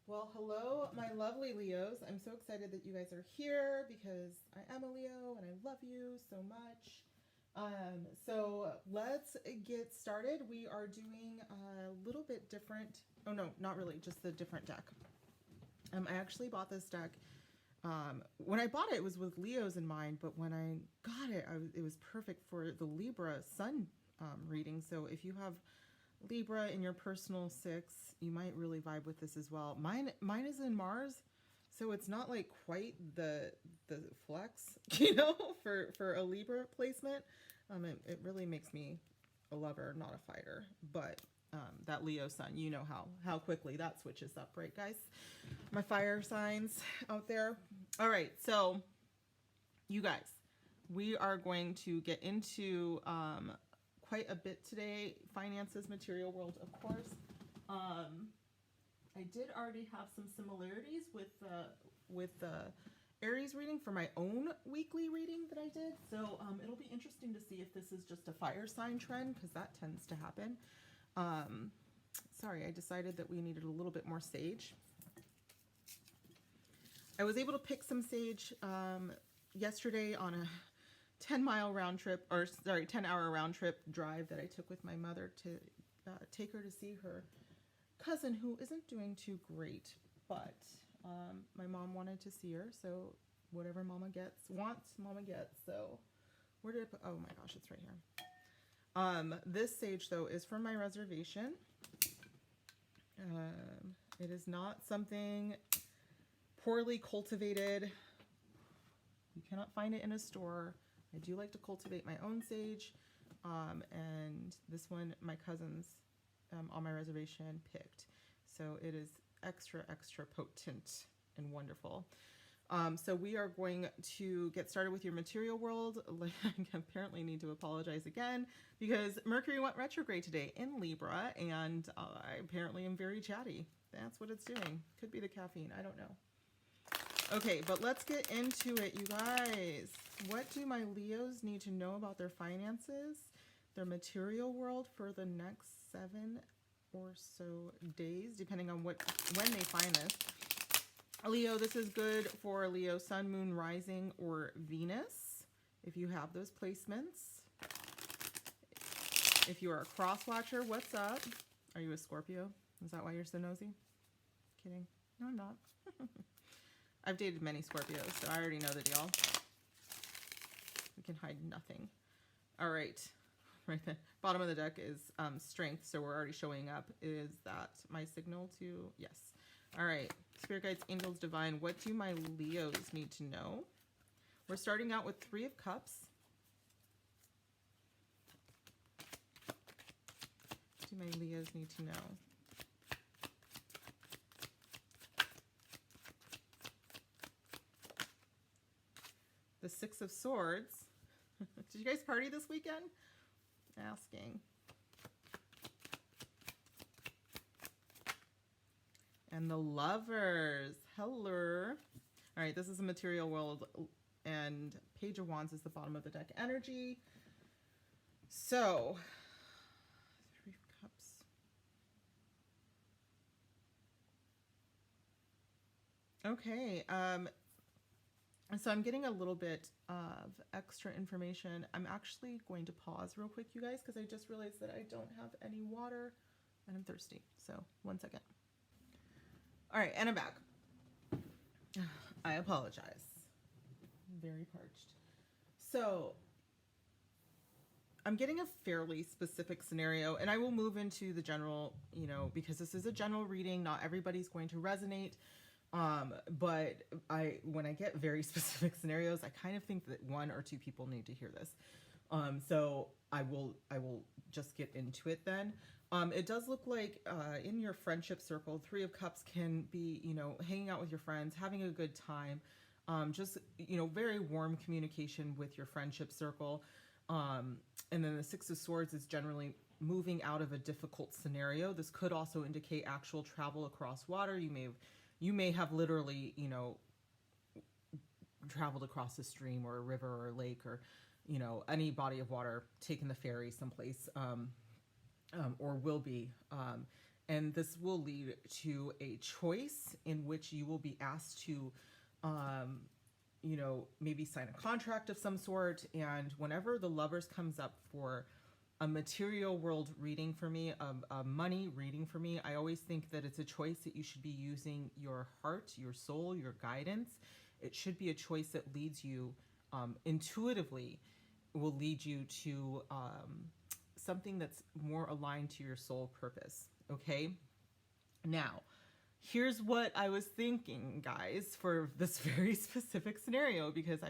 Well, hello, my lovely Leos. I'm so excited that you guys are here because I am a Leo and I love you so much. So let's get started. We are doing a little bit different. Oh, no, not really, just the different deck. I actually bought this deck. When I bought it, it was with Leos in mind, but when I got it, it was perfect for the Libra Sun reading. So if you have Libra in your personal six, you might really vibe with this as well. Mine is in Mars, so it's not like quite the flex, for a Libra placement. It really makes me a lover, not a fighter. But that Leo sun, you know how quickly that switches up, right, guys? My fire signs out there. All right, so you guys, we are going to get into quite a bit today. Finances, material world, of course. I did already have some similarities with the Aries reading for my own weekly reading that I did. So it'll be interesting to see if this is just a fire sign trend, because that tends to happen. Sorry, I decided that we needed a little bit more sage. I was able to pick some sage yesterday on a 10-mile round trip, or sorry, 10-hour round trip drive that I took with my mother to take her to see her cousin who isn't doing too great, but my mom wanted to see her, so whatever mama wants, mama gets. So where did I put, oh my gosh, it's right here. This sage though is from my reservation. It is not something poorly cultivated. You cannot find it in a store. I do like to cultivate my own sage, and this one my cousins on my reservation picked. So it is extra potent and wonderful. So we are going to get started with your material world. I apparently need to apologize again because Mercury went retrograde today in Libra, and I apparently am very chatty. That's what it's doing. Could be the caffeine. I don't know. Okay, but let's get into it, you guys. What do my Leos need to know about their finances, their material world for the next 7 or so days, depending on when they find this? Leo, this is good for Leo, Sun, Moon, Rising, or Venus, if you have those placements. If you are a cross watcher, what's up? Are you a Scorpio? Is that why you're so nosy? Kidding. No, I'm not. I've dated many Scorpios, so I already know the deal. We can hide nothing. All right. Right there. Bottom of the deck is strength, so we're already showing up. Is that my signal to... Yes. All right. Spirit guides, angels, divine. What do my Leos need to know? We're starting out with 3 of Cups. What do my Leos need to know? The 6 of Swords. Did you guys party this weekend? Asking. And the Lovers. Hello. All right, this is a material world, and Page of Wands is the bottom of the deck energy. So, 3 of Cups. Okay, so I'm getting a little bit of extra information. I'm actually going to pause real quick, you guys, because I just realized that I don't have any water and I'm thirsty. So 1 second. All right, and I'm back. I apologize. I'm very parched. So I'm getting a fairly specific scenario, and I will move into the general, because this is a general reading. Not everybody's going to resonate. But when I get very specific scenarios, I kind of think that 1 or 2 people need to hear this. So I will just get into it then. It does look like, in your friendship circle, 3 of Cups can be, hanging out with your friends, having a good time. Just, very warm communication with your friendship circle. And then the 6 of Swords is generally moving out of a difficult scenario. This could also indicate actual travel across water. You may have literally, traveled across a stream or a river or a lake, or you know, any body of water, taking the ferry someplace, or will be. And this will lead to a choice in which you will be asked to, um, you know, maybe sign a contract of some sort. And whenever the Lovers comes up for a material world reading for me, a money reading for me, I always think that it's a choice that you should be using your heart, your soul, your guidance. It should be a choice that leads you intuitively, will lead you to something that's more aligned to your soul purpose. Okay? Now, here's what I was thinking, guys, for this very specific scenario, because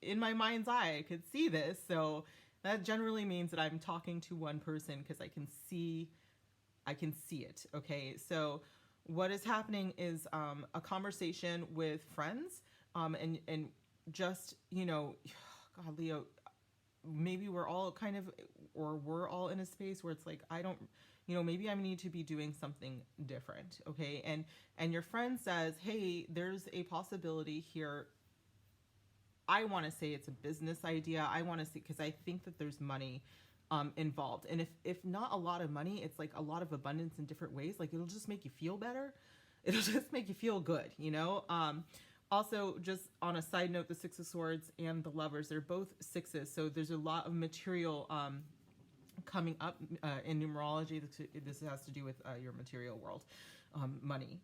in my mind's eye, I could see this. So that generally means that I'm talking to one person because I can see it. Okay. So what is happening is a conversation with friends, and just, you know, God, Leo, maybe we're all kind of, or we're all in a space where it's like, I don't, you know, maybe I need to be doing something different. Okay. And your friend says, hey, there's a possibility here. I want to say it's a business idea. I want to see, because I think that there's money involved. And if not a lot of money, it's like a lot of abundance in different ways. Like, it'll just make you feel better. It'll just make you feel good, you know? Also, just on a side note, the Six of Swords and the Lovers, they're both sixes. So there's a lot of material coming up in numerology. This has to do with your material world, money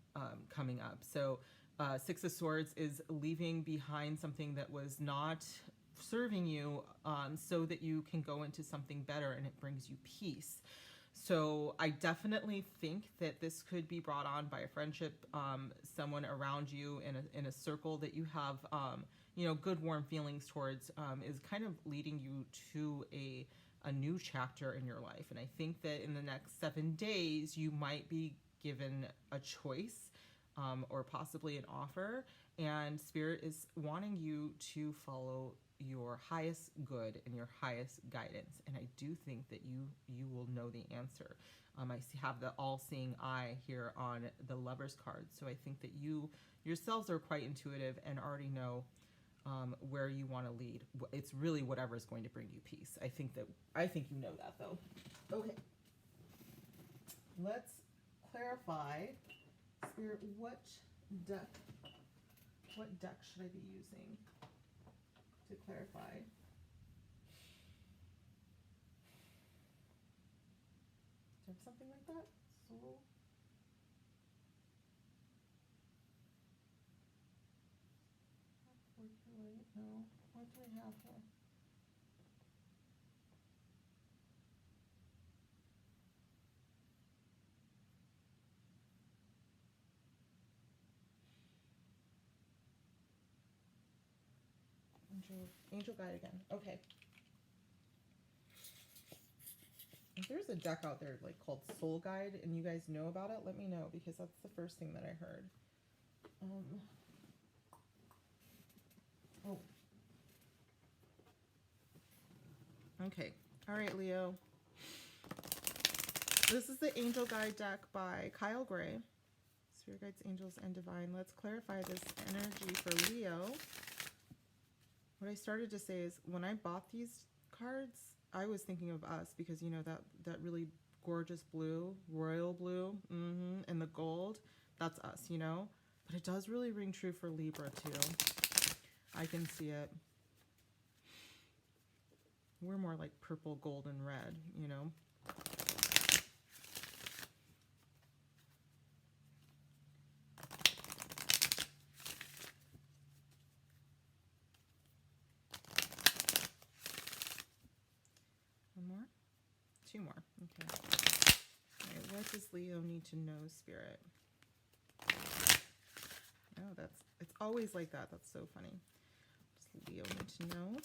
coming up. So Six of Swords is leaving behind something that was not serving you, so that you can go into something better, and it brings you peace. So I definitely think that this could be brought on by a friendship, someone around you in a circle that you have, you know, good warm feelings towards, is kind of leading you to a new chapter in your life. And I think that in the next 7 days, you might be given a choice, or possibly an offer, and Spirit is wanting you to follow your highest good and your highest guidance. And I do think that you will know the answer. I have the all-seeing eye here on the Lovers card, so I think that you yourselves are quite intuitive and already know where you want to lead. It's really whatever is going to bring you peace. I think you know that, though. Okay, let's clarify, Spirit. What deck should I be using to clarify? Do you have something like that? Soul. No. What do I have here? Angel guide again. Okay. If there's a deck out there like called Soul Guide and you guys know about it, let me know, because that's the first thing that I heard. Oh. Okay. All right, Leo. This is the Angel Guide deck by Kyle Gray. Spirit Guides, Angels, and Divine. Let's clarify this energy for Leo. What I started to say is, when I bought these cards, I was thinking of us, because, you know, that really gorgeous blue, royal blue, and the gold, that's us, you know? But it does really ring true for Libra, too. I can see it. We're more like purple, gold, and red, you know? One more? 2 more. Okay. All right, what does Leo need to know, Spirit? Oh, it's always like that. That's so funny. What does Leo need to know?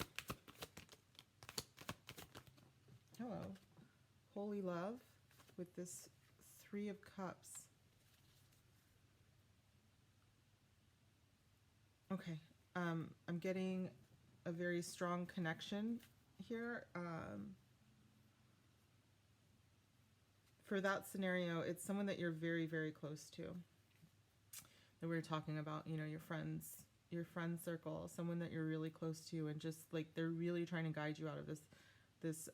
Hello. Holy love with this 3 of Cups. Okay. I'm getting a very strong connection here. For that scenario, it's someone that you're very, very close to. That we were talking about, you know, your friends your friend circle, someone that you're really close to, and just like they're really trying to guide you out of this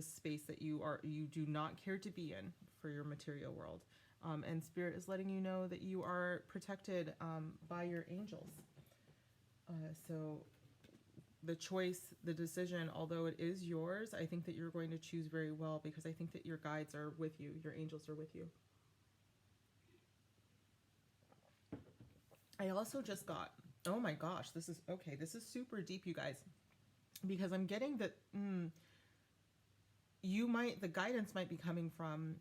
space that you do not care to be in for your material world. And Spirit is letting you know that you are protected by your angels. So the choice, the decision, although it is yours, I think that you're going to choose very well, because I think that your guides are with you. Your angels are with you. I also just got, oh my gosh, this is, okay, this is super deep, you guys, because I'm getting that the guidance might be coming from,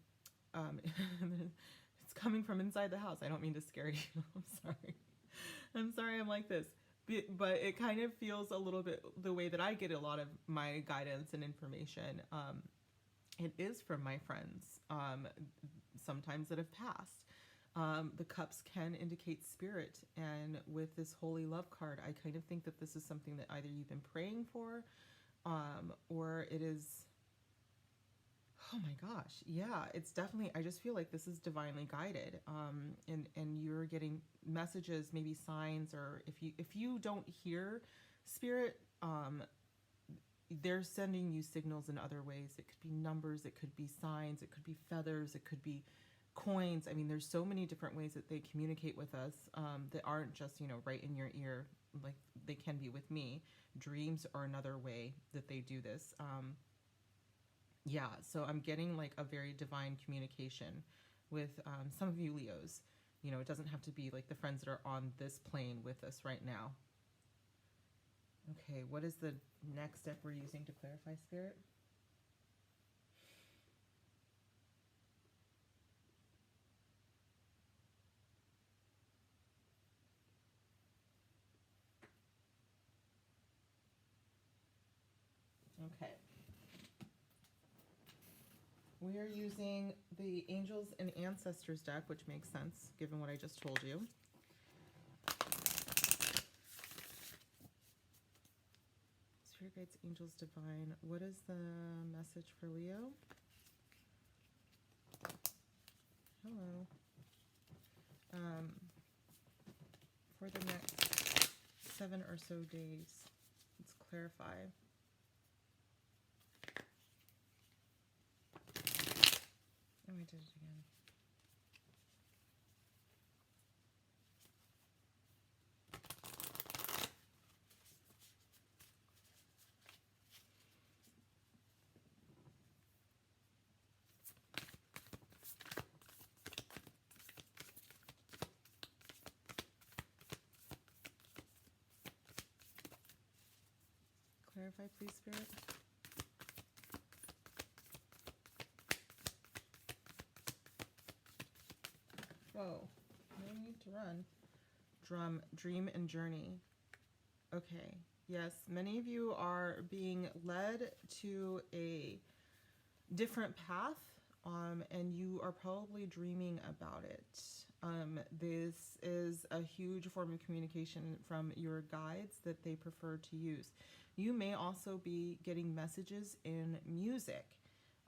it's coming from inside the house. I don't mean to scare you. I'm sorry I'm like this. But it kind of feels a little bit the way that I get a lot of my guidance and information. It is from my friends, sometimes that have passed. The cups can indicate spirit. And with this holy love card, I kind of think that this is something that either you've been praying for, or it is, oh my gosh, yeah, it's definitely, I just feel like this is divinely guided. And you're getting messages, maybe signs, or if you don't hear spirit, they're sending you signals in other ways. It could be numbers, it could be signs, it could be feathers, it could be coins. I mean, there's so many different ways that they communicate with us, that aren't just, right in your ear, like they can be with me. Dreams are another way that they do this. Yeah, so I'm getting like a very divine communication with some of you Leos. It doesn't have to be like the friends that are on this plane with us right now. Okay, what is the next step we're using to clarify spirit? Okay. We are using the Angels and Ancestors deck, which makes sense given what I just told you. Spirit guides, angels, divine. What is the message for Leo? Hello. For the next 7 or so days, let's clarify. Oh, I did it again. Clarify, please, Spirit. Whoa, no need to run. Dream and journey. Okay, yes, many of you are being led to a different path, and you are probably dreaming about it. This is a huge form of communication from your guides that they prefer to use. You may also be getting messages in music,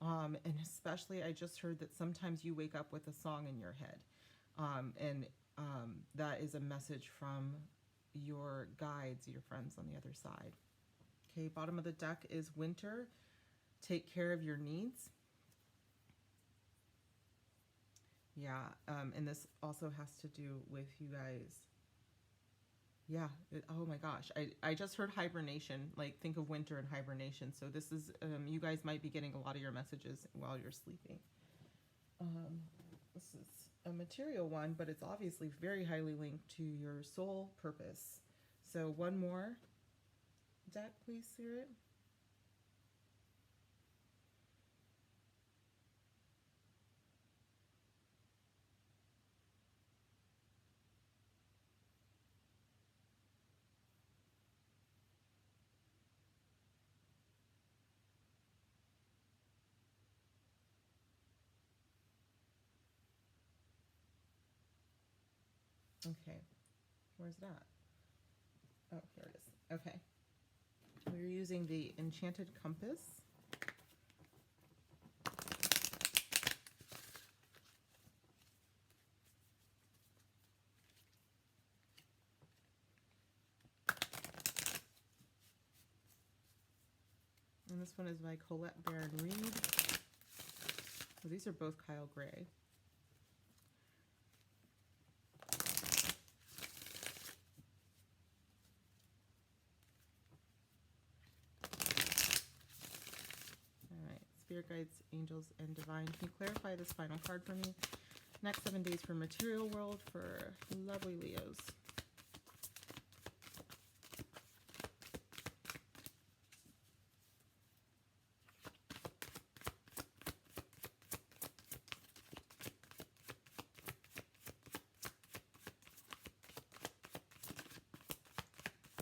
and especially I just heard that sometimes you wake up with a song in your head, and that is a message from your guides, your friends on the other side. Okay, bottom of the deck is winter. Take care of your needs. Yeah, and this also has to do with you guys. Yeah, oh my gosh, I just heard hibernation, like think of winter and hibernation. So this is, you guys might be getting a lot of your messages while you're sleeping. This is a material one, but it's obviously very highly linked to your soul purpose. So one more deck, please, Spirit. Okay, where's that? Oh, here it is. Okay. We're using the Enchanted Compass. this one is by Colette Baron Reed. Well, these are both Kyle Gray. All right, Spirit Guides, Angels, and Divine. Can you clarify this final card for me? Next 7 days for material world for lovely Leos.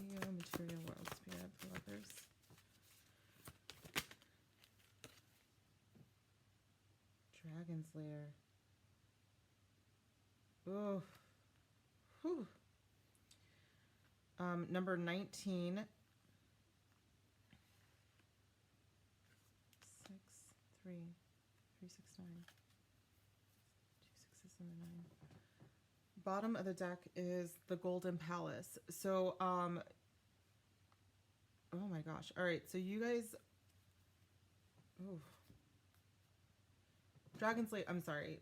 Leo, material world, spirit, lovers. Dragon's Lair. Oh, whew. Number 19. 6, 3, 3, 6, 9. 2 6s and a 9. Bottom of the deck is the Golden Palace. So, oh my gosh. All right. So you guys, oh. Dragon's Lair, I'm sorry.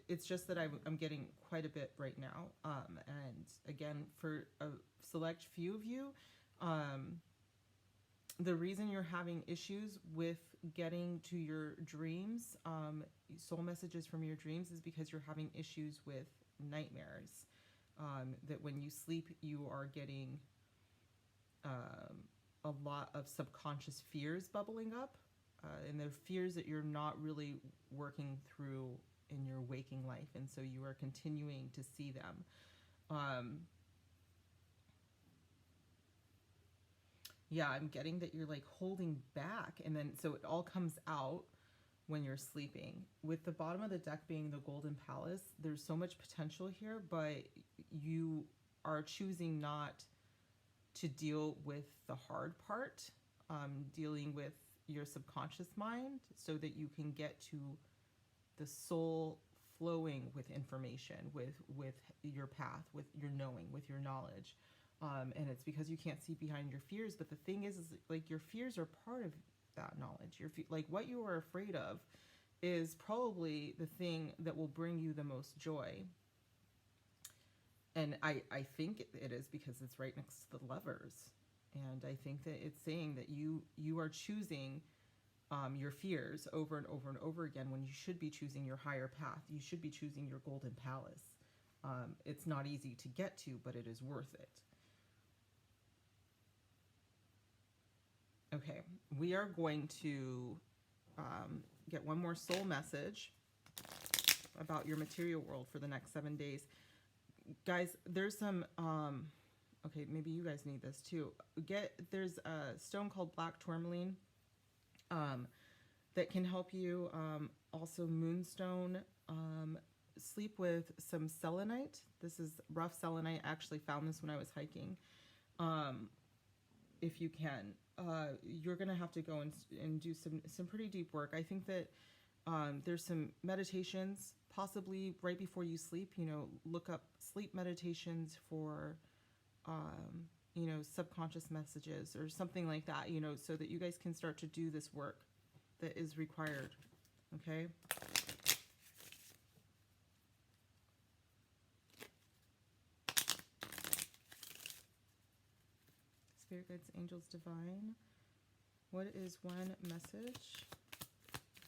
It's just that I'm getting quite a bit right now. And again, for a select few of you, the reason you're having issues with getting to your dreams, soul messages from your dreams, is because you're having issues with nightmares. That when you sleep, you are getting a lot of subconscious fears bubbling up. And they're fears that you're not really working through in your waking life. And so you are continuing to see them. Yeah, I'm getting that you're like holding back. And then so it all comes out when you're sleeping. With the bottom of the deck being the Golden Palace, there's so much potential here, but you are choosing not to deal with the hard part, dealing with your subconscious mind so that you can get to the soul flowing with information, with your path, with your knowing, with your knowledge. And it's because you can't see behind your fears. But the thing is like your fears are part of that knowledge. Like what you are afraid of is probably the thing that will bring you the most joy. And I think it is because it's right next to the Lovers. And I think that it's saying that you are choosing your fears over and over and over again when you should be choosing your higher path. You should be choosing your Golden Palace. It's not easy to get to, but it is worth it. Okay, we are going to get one more soul message about your material world for the next 7 days. Guys, there's some... okay, maybe you guys need this too. There's a stone called black tourmaline that can help you. Also moonstone. Sleep with some selenite. This is rough selenite. I actually found this when I was hiking. If you can, you're gonna have to go and do some pretty deep work. I think that there's some meditations, possibly right before you sleep. Look up sleep meditations for subconscious messages or something like that, so that you guys can start to do this work that is required. Okay. Spirit Guides, Angels, Divine. What is one message?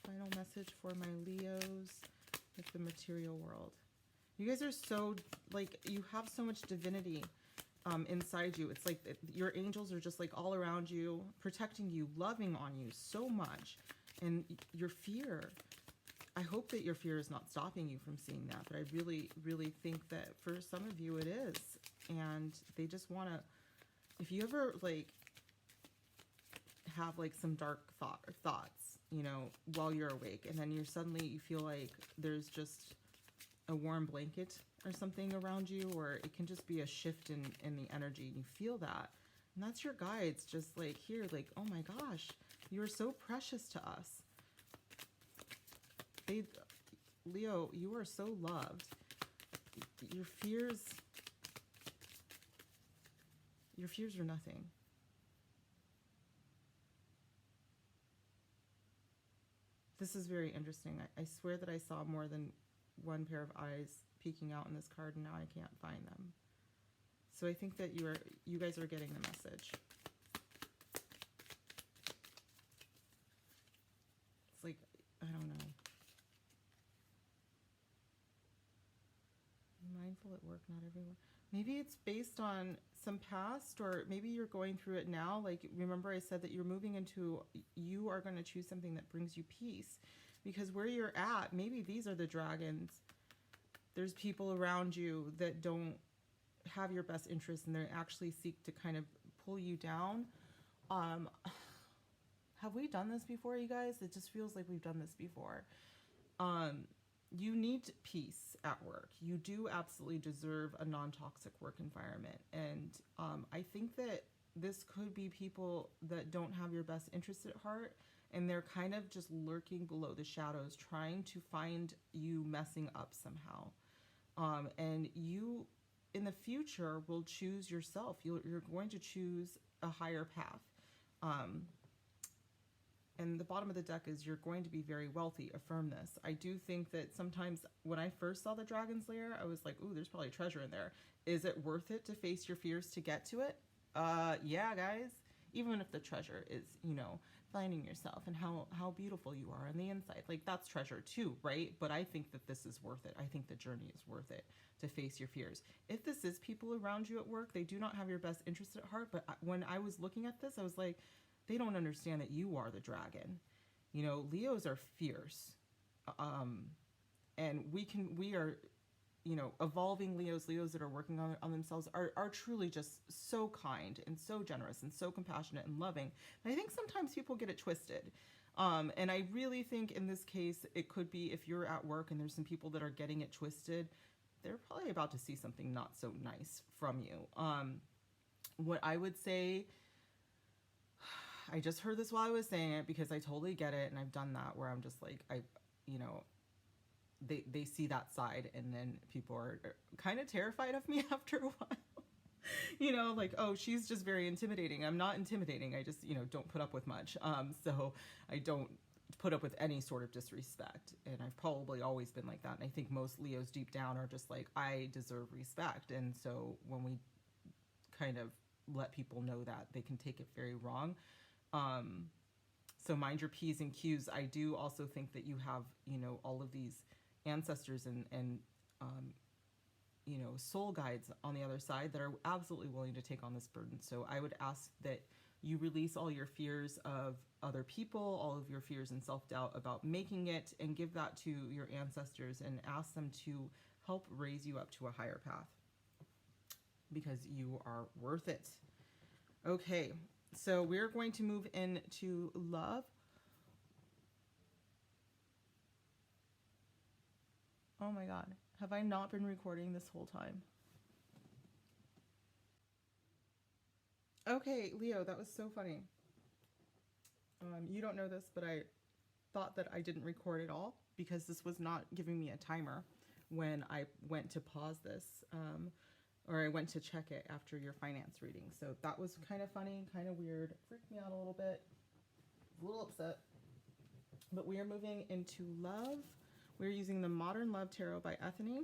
Final message for my Leos with the material world. You guys are so, like, you have so much divinity inside you. It's like your angels are just like all around you, protecting you, loving on you so much. And your fear, I hope that your fear is not stopping you from seeing that, but I really, really think that for some of you it is. And they just want to, if you ever like have like some dark thoughts, while you're awake, and then you feel like there's just a warm blanket or something around you, or it can just be a shift in the energy, and you feel that. And that's your guides just like here, like, oh my gosh, you are so precious to us. Leo, you are so loved. Your fears are nothing. This is very interesting. I swear that I saw more than one pair of eyes peeking out in this card, and now I can't find them. So I think that you guys are getting the message. It's like, I don't know. Mindful at work, not everywhere. Maybe it's based on some past, or maybe you're going through it now. Like, remember I said that you're moving into, you are going to choose something that brings you peace. Because where you're at, maybe these are the dragons. There's people around you that don't have your best interest, and they actually seek to kind of pull you down. Have we done this before, you guys? It just feels like we've done this before. You need peace at work. You do absolutely deserve a non-toxic work environment. And I think that this could be people that don't have your best interest at heart, and they're kind of just lurking below the shadows, trying to find you messing up somehow. And you, in the future, will choose yourself. You're going to choose a higher path. And the bottom of the deck is you're going to be very wealthy. Affirm this. I do think that sometimes when I first saw the Dragon's Lair, I was like, ooh, there's probably treasure in there. Is it worth it to face your fears to get to it? Yeah, guys. Even if the treasure is, you know, finding yourself and how beautiful you are on the inside. Like, that's treasure too, right? But I think that this is worth it. I think the journey is worth it to face your fears. If this is people around you at work, they do not have your best interest at heart. But when I was looking at this, I was like, they don't understand that you are the dragon. You know, Leos are fierce. And we are, you know, evolving Leos that are working on themselves are truly just so kind and so generous and so compassionate and loving. And I think sometimes people get it twisted. And I really think in this case, it could be if you're at work and there's some people that are getting it twisted, they're probably about to see something not so nice from you. What I would say, I just heard this while I was saying it because I totally get it. And I've done that where I'm just like, you know, they see that side, and then people are kind of terrified of me after a while. You know, like, oh, she's just very intimidating. I'm not intimidating. I just, you know, don't put up with much. So I don't put up with any sort of disrespect. And I've probably always been like that. And I think most Leos deep down are just like, I deserve respect. And so when we kind of let people know that, they can take it very wrong. So mind your P's and Q's. I do also think that you have, you know, all of these ancestors and you know, soul guides on the other side that are absolutely willing to take on this burden. So I would ask that you release all your fears of other people, all of your fears and self-doubt about making it, and give that to your ancestors and ask them to help raise you up to a higher path, because you are worth it. Okay, so we're going to move into love. Oh my God. Have I not been recording this whole time? Okay, Leo, that was so funny. You don't know this, but I thought that I didn't record at all because this was not giving me a timer when I went to pause this, or I went to check it after your finance reading. So that was kind of funny, kind of weird. Freaked me out a little bit. A little upset. But we are moving into love. We're using the Modern Love Tarot by Ethany.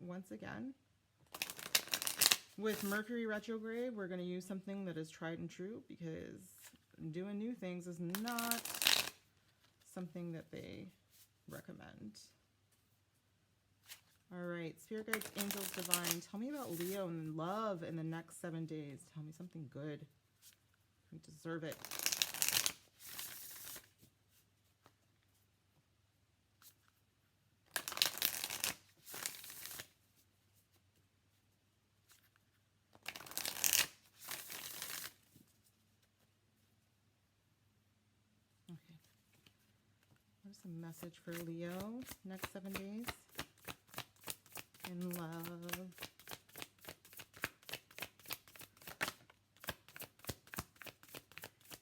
Once again, with Mercury retrograde, we're going to use something that is tried and true, because doing new things is not something that they recommend. All right, Spirit Guides, Angels, Divine, tell me about Leo and love in the next 7 days. Tell me something good. You deserve it. A message for Leo next 7 days in love.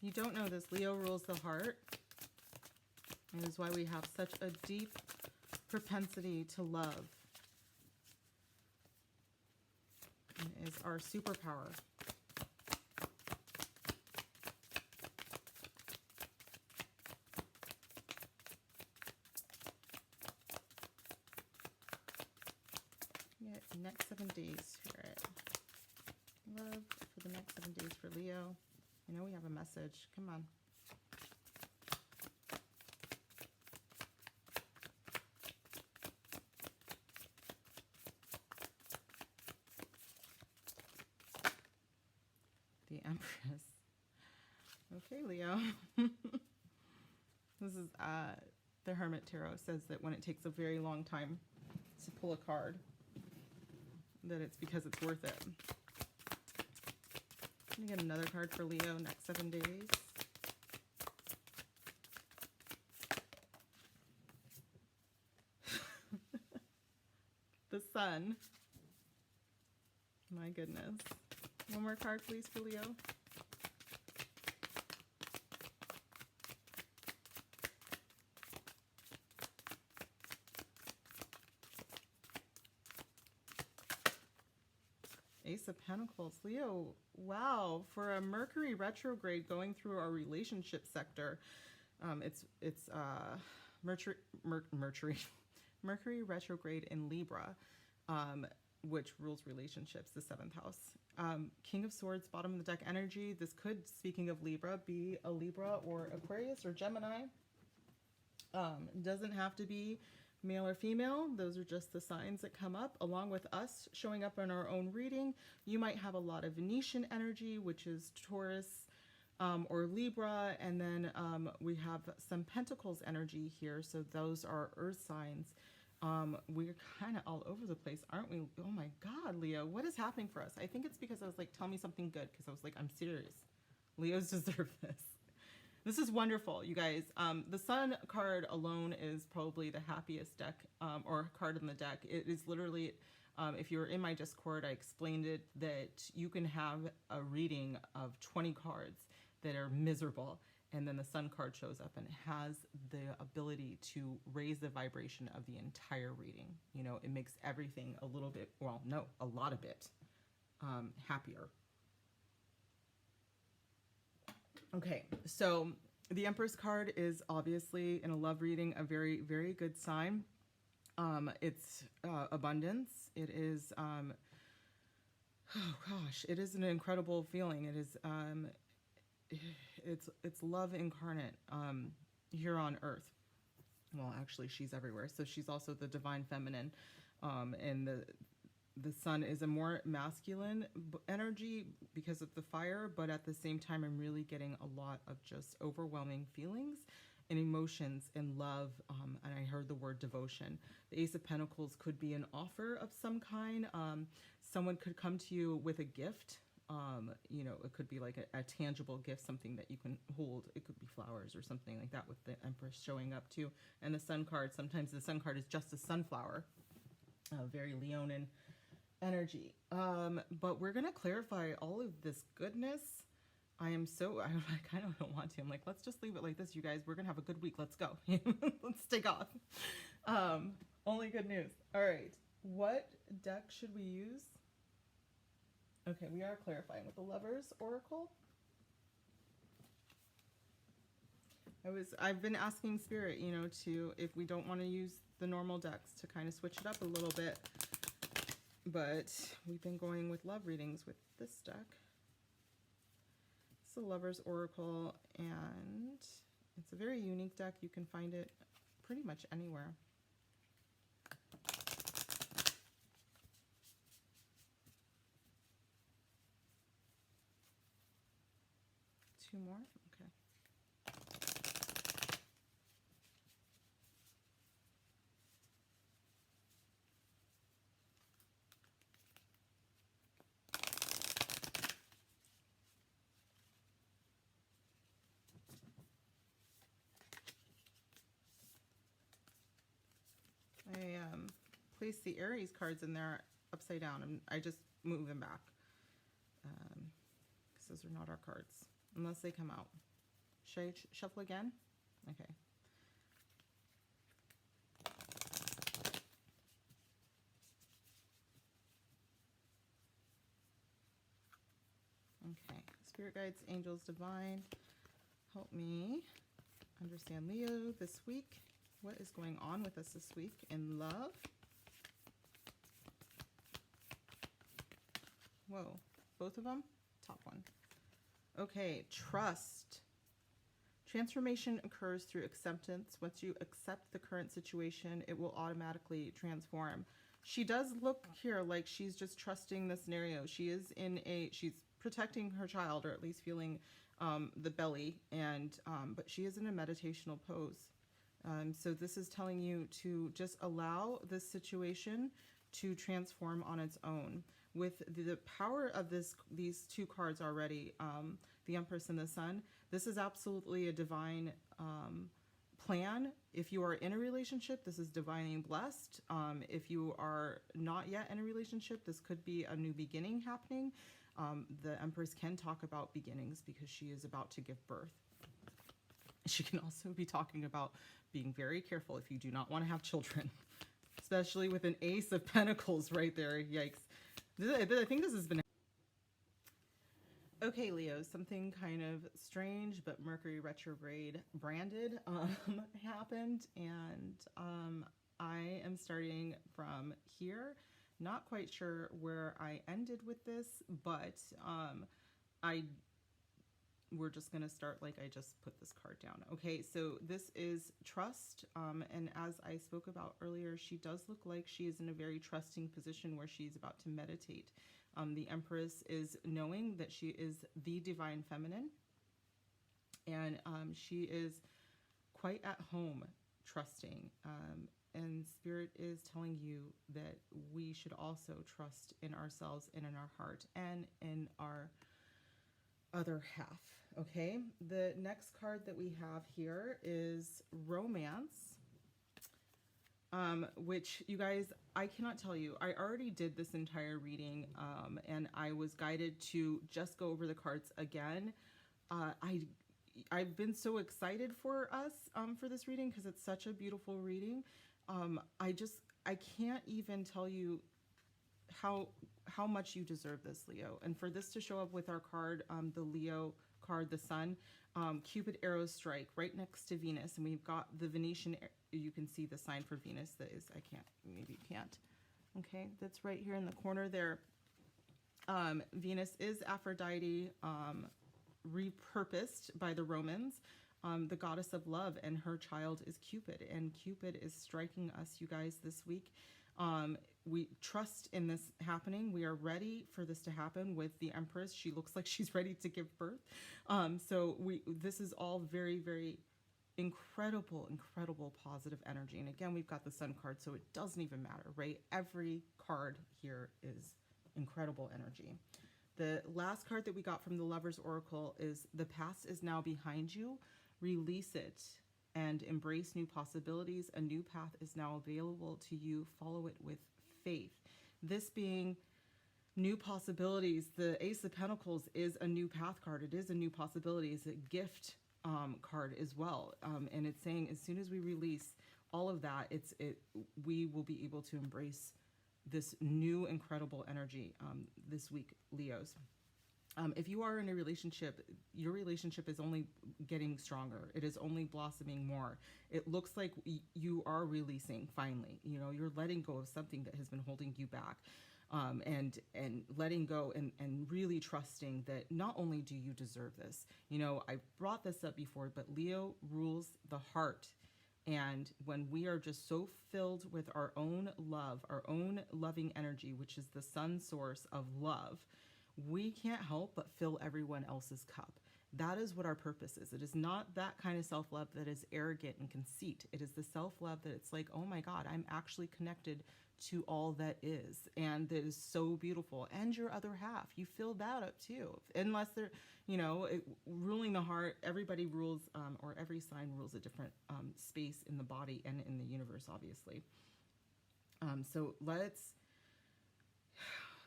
You don't know this, Leo rules the heart. It is why we have such a deep propensity to love. It is our superpower. next 7 days, Spirit. Love for the next 7 days for Leo. I know we have a message. Come on. The Empress. Okay, Leo. This is the Hermit Tarot says that when it takes a very long time to pull a card, that it's because it's worth it. Let me get another card for Leo next 7 days. The Sun. My goodness. One more card, please, for Leo. Ace of Pentacles. Leo, wow, for a Mercury retrograde going through our relationship sector, Mercury retrograde in Libra, which rules relationships, the 7th house. King of Swords, bottom of the deck energy. This could, speaking of Libra, be a Libra or Aquarius or Gemini. Doesn't have to be male or female. Those are just the signs that come up along with us showing up in our own reading. You might have a lot of Venetian energy, which is Taurus or Libra. And then we have some Pentacles energy here. So those are earth signs. We're kind of all over the place, aren't we? Oh my God, Leo, what is happening for us? I think it's because I was like, tell me something good. Because I was like, I'm serious. Leos deserve this. This is wonderful, you guys. The Sun card alone is probably the happiest deck or card in the deck. It is literally, if you were in my Discord, I explained it that you can have a reading of 20 cards that are miserable. And then the Sun card shows up and it has the ability to raise the vibration of the entire reading. You know, it makes everything a little bit, well, no, a lot of it happier. Okay, so the Empress card is obviously in a love reading a very, very good sign. It's abundance. It is, oh gosh, it is an incredible feeling. It is, it's love incarnate here on Earth. Well, actually, she's everywhere. So she's also the divine feminine, and the Sun is a more masculine energy because of the fire, but at the same time, I'm really getting a lot of just overwhelming feelings and emotions and love, and I heard the word devotion. The Ace of Pentacles could be an offer of some kind. Someone could come to you with a gift. You know, it could be like a tangible gift, something that you can hold. It could be flowers or something like that with the Empress showing up too. And the Sun card, sometimes the Sun card is just a sunflower, very Leonin energy. But we're going to clarify all of this goodness. I kind of don't want to. I'm like, let's just leave it like this, you guys. We're going to have a good week. Let's go. Let's take off. Only good news. All right. What deck should we use? Okay, we are clarifying with the Lovers Oracle. I've been asking Spirit, you know, if we don't want to use the normal decks, to kind of switch it up a little bit. But we've been going with love readings with this deck. It's the Lovers Oracle, and it's a very unique deck. You can find it pretty much anywhere. Two more? Okay. I placed the Aries cards in there upside down, and I just moved them back because those are not our cards unless they come out. Should I shuffle again? Okay. Okay. Spirit guides, angels, divine, help me understand Leo this week. What is going on with us this week in love? Whoa, both of them? Top one. Okay, trust. Transformation occurs through acceptance. Once you accept the current situation, it will automatically transform. She does look here like she's just trusting the scenario. She's protecting her child, or at least feeling the belly, but she is in a meditational pose. So this is telling you to just allow this situation to transform on its own. With the power of these two cards already, the Empress and the Sun, this is absolutely a divine plan. If you are in a relationship, this is divinely blessed. If you are not yet in a relationship, this could be a new beginning happening. The Empress can talk about beginnings because she is about to give birth. She can also be talking about being very careful if you do not want to have children, especially with an Ace of Pentacles right there. Yikes. I think this has been... Okay, Leo, something kind of strange but Mercury retrograde branded happened, and I am starting from here. Not quite sure where I ended with this, but we're just going to start like I just put this card down. Okay, so this is trust, and as I spoke about earlier, she does look like she is in a very trusting position where she's about to meditate. The Empress is knowing that she is the divine feminine, and she is quite at home trusting, and Spirit is telling you that we should also trust in ourselves and in our heart and in our other half. Okay, the next card that we have here is romance, which, you guys, I cannot tell you, I already did this entire reading, and I was guided to just go over the cards again. I've been so excited for us for this reading because it's such a beautiful reading. I can't even tell you how much you deserve this, Leo. And for this to show up with our card, the Leo card, the Sun, Cupid arrow strike right next to Venus, and we've got the Venetian. You can see the sign for Venus. That is, maybe you can't. Okay, that's right here in the corner there. Venus is Aphrodite, repurposed by the Romans, the goddess of love, and her child is Cupid, and Cupid is striking us, you guys, this week. We trust in this happening. We are ready for this to happen with the Empress. She looks like she's ready to give birth. This is all very, very incredible positive energy. And again, we've got the Sun card, so it doesn't even matter, right? Every card here is incredible energy. The last card that we got from the Lover's Oracle is the past is now behind you. Release it and embrace new possibilities. A new path is now available to you. Follow it with faith. This being new possibilities, the Ace of Pentacles is a new path card. It is a new possibility. It's a gift card as well. And it's saying as soon as we release all of that, we will be able to embrace this new incredible energy this week, Leos. If you are in a relationship, your relationship is only getting stronger. It is only blossoming more. It looks like you are releasing finally. You know, you're letting go of something that has been holding you back, and letting go and really trusting that not only do you deserve this. You know, I brought this up before, but Leo rules the heart. And when we are just so filled with our own love, our own loving energy, which is the Sun source of love, we can't help but fill everyone else's cup. That is what our purpose is. It is not that kind of self-love that is arrogant and conceit. It is the self-love that it's like, oh my God, I'm actually connected to all that is. And that is so beautiful. And your other half, you fill that up too. Unless they're, ruling the heart, everybody rules, or every sign rules a different space in the body and in the universe, obviously. So let's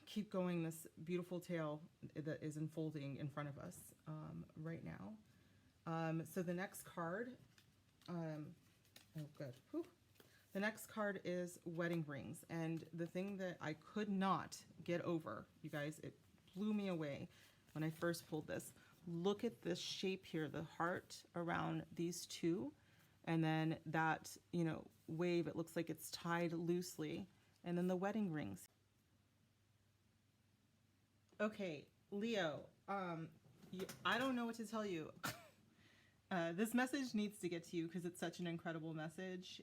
keep going this beautiful tale that is unfolding in front of us right now. So the next card, oh good, whew. The next card is wedding rings. And the thing that I could not get over, you guys, it blew me away when I first pulled this. Look at this shape here, the heart around these two, and then that, wave, it looks like it's tied loosely, and then the wedding rings. Okay, Leo, I don't know what to tell you. This message needs to get to you because it's such an incredible message.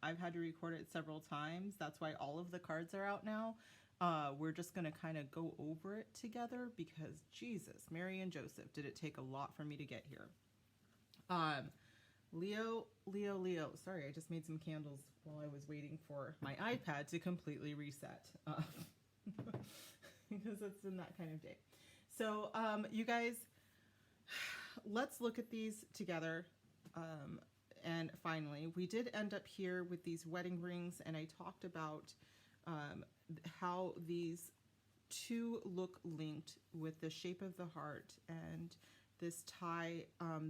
I've had to record it several times. That's why all of the cards are out now. We're just going to kind of go over it together because Jesus, Mary and Joseph, did it take a lot for me to get here. Leo, Leo, Leo. Sorry, I just made some candles while I was waiting for my iPad to completely reset. Because it's in that kind of day. So, you guys, let's look at these together. And finally, we did end up here with these wedding rings, and I talked about how these two look linked with the shape of the heart and this tie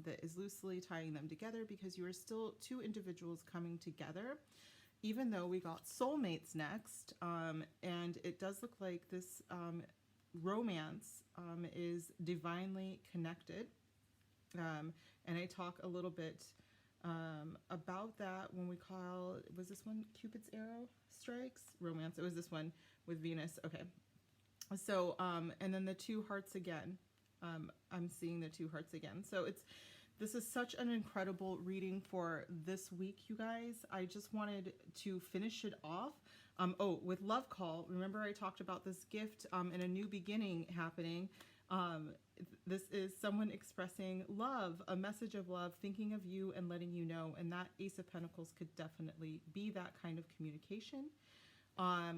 that is loosely tying them together because you are still two individuals coming together, even though we got soulmates next. And it does look like this romance is divinely connected. And I talk a little bit about that when we call, was this one Cupid's arrow strikes? Romance. It was this one with Venus. Okay. So, and then the two hearts again. I'm seeing the two hearts again. So this is such an incredible reading for this week, you guys. I just wanted to finish it off. With Love Call, remember I talked about this gift and a new beginning happening. This is someone expressing love, a message of love, thinking of you and letting you know. And that Ace of Pentacles could definitely be that kind of communication. I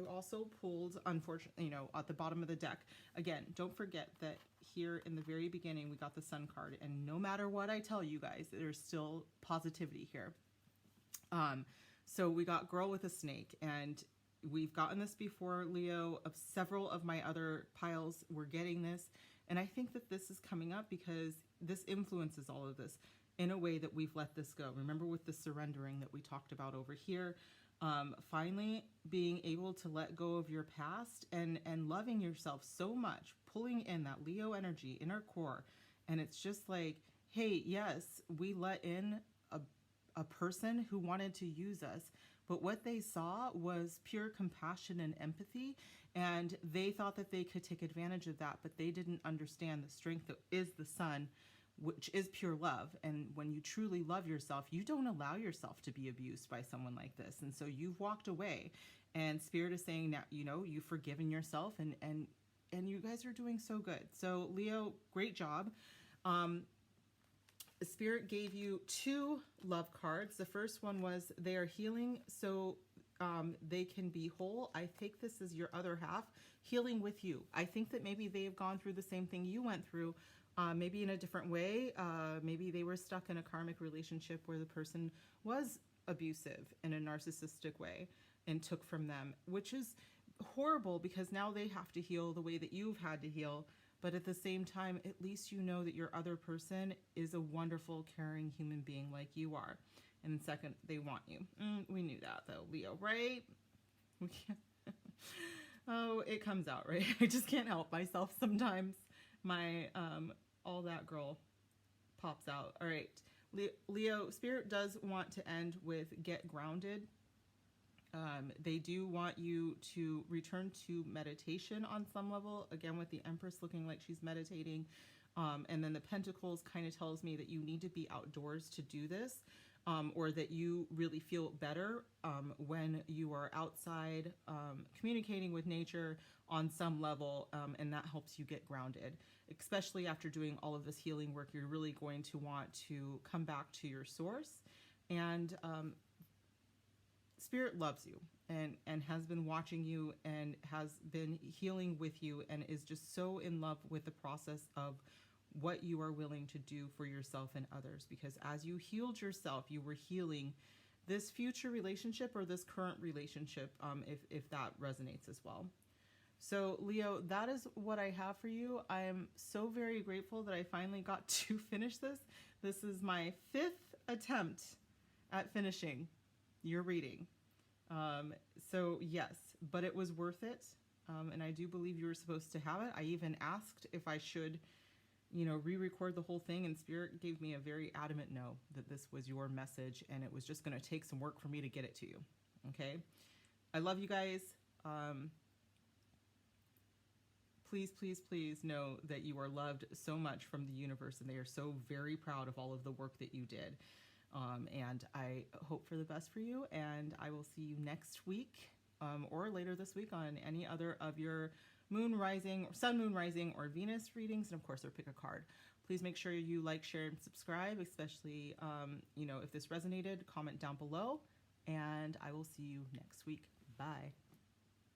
also pulled, unfortunately, at the bottom of the deck. Again, don't forget that here in the very beginning, we got the Sun card. And no matter what I tell you guys, there's still positivity here. So we got Girl with a Snake. And we've gotten this before, Leo. Of several of my other piles, we're getting this. And I think that this is coming up because this influences all of this in a way that we've let this go. Remember with the surrendering that we talked about over here. Finally being able to let go of your past and loving yourself so much, pulling in that Leo energy in our core. And it's just like, hey, yes, we let in a person who wanted to use us, but what they saw was pure compassion and empathy, and they thought that they could take advantage of that, but they didn't understand the strength that is the Sun, which is pure love. And when you truly love yourself, you don't allow yourself to be abused by someone like this. And so you've walked away, and Spirit is saying that, you've forgiven yourself, and you guys are doing so good. So Leo, great job. Spirit gave you two love cards. The first one was they are healing so they can be whole. I take this as your other half healing with you. I think that maybe they have gone through the same thing you went through. Maybe in a different way. Maybe they were stuck in a karmic relationship where the person was abusive in a narcissistic way and took from them, which is horrible because now they have to heal the way that you've had to heal. But at the same time, at least you know that your other person is a wonderful, caring human being like you are. And second, they want you. We knew that though, Leo, right? We can't. Oh, it comes out, right? I just can't help myself sometimes. My all that girl pops out. All right, Leo, Spirit does want to end with get grounded. They do want you to return to meditation on some level, again with the Empress looking like she's meditating, and then the Pentacles kind of tells me that you need to be outdoors to do this, or that you really feel better when you are outside communicating with nature on some level, and that helps you get grounded. Especially after doing all of this healing work, you're really going to want to come back to your source. And Spirit loves you and has been watching you and has been healing with you and is just so in love with the process of what you are willing to do for yourself and others. Because as you healed yourself, you were healing this future relationship or this current relationship, if that resonates as well. So Leo, that is what I have for you. I am so very grateful that I finally got to finish this. This is my 5th attempt at finishing your reading. So yes, but it was worth it. And I do believe you were supposed to have it. I even asked if I should, re-record the whole thing, and Spirit gave me a very adamant no, that this was your message and it was just going to take some work for me to get it to you. Okay. I love you guys. please, please, please know that you are loved so much from the universe, and they are so very proud of all of the work that you did. And I hope for the best for you, and I will see you next week or later this week on any other of your moon rising, sun, moon rising, or Venus readings, and of course, or pick a card. Please make sure you like, share, and subscribe, especially, if this resonated, comment down below, and I will see you next week. Bye.